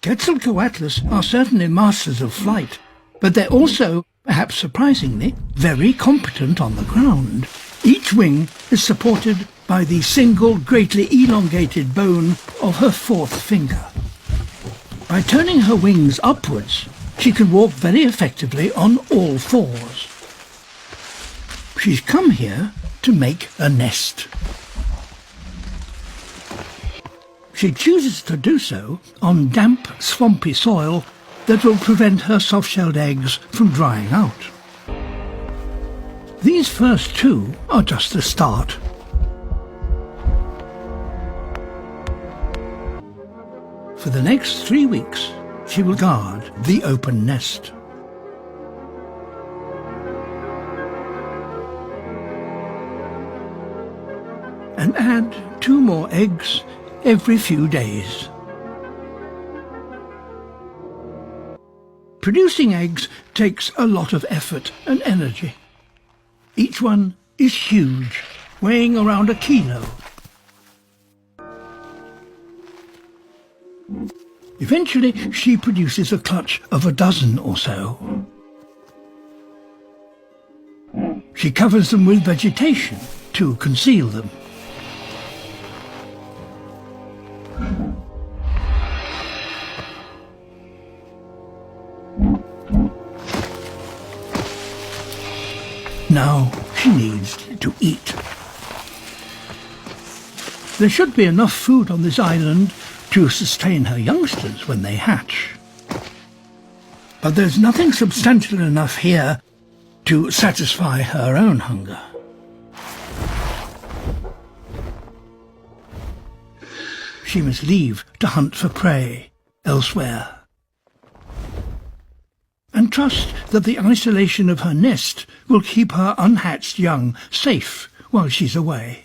Quetzalcoatlus are certainly masters of flight, but they're also, perhaps surprisingly, very competent on the ground. Each wing is supported by the single greatly elongated bone of her fourth finger. By turning her wings upwards, she can walk very effectively on all fours. She's come here to make a nest. She chooses to do so on damp, swampy soil that will prevent her soft-shelled eggs from drying out. These first two are just a start. For the next 3 weeks, she will guard the open nest. And add 2 more eggs every few days. Producing eggs takes a lot of effort and energy. Each one is huge, weighing around 1 kilo. Eventually, she produces a clutch of 12 or so. She covers them with vegetation to conceal them. Now she needs to eat. There should be enough food on this island to sustain her youngsters when they hatch. But there's nothing substantial enough here to satisfy her own hunger. She must leave to hunt for prey elsewhere, and trust that the isolation of her nest will keep her unhatched young safe while she's away.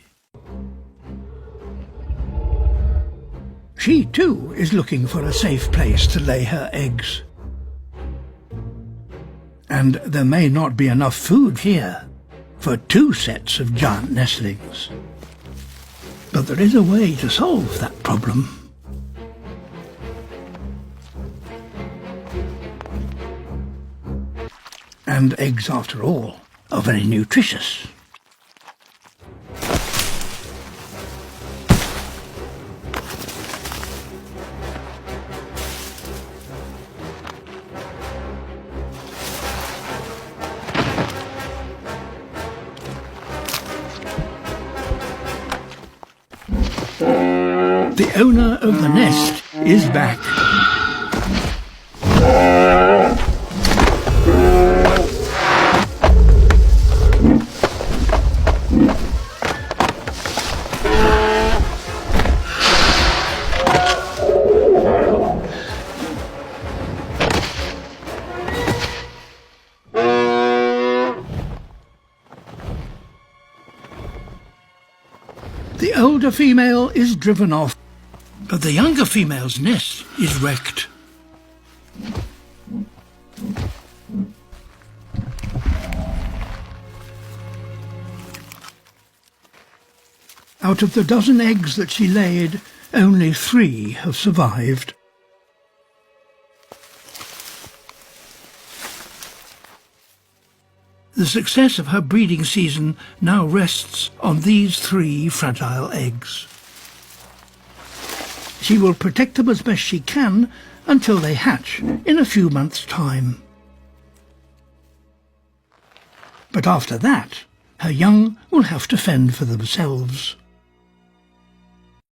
She, too, is looking for a safe place to lay her eggs. And there may not be enough food here for 2 sets of giant nestlings. But there is a way to solve that problem. And eggs, after all, are very nutritious. The owner of the nest is back. The older female is driven off, but the younger female's nest is wrecked. Out of the 12 eggs that she laid, only 3 have survived. The success of her breeding season now rests on these 3 fragile eggs. She will protect them as best she can until they hatch in a few months' time. But after that, her young will have to fend for themselves.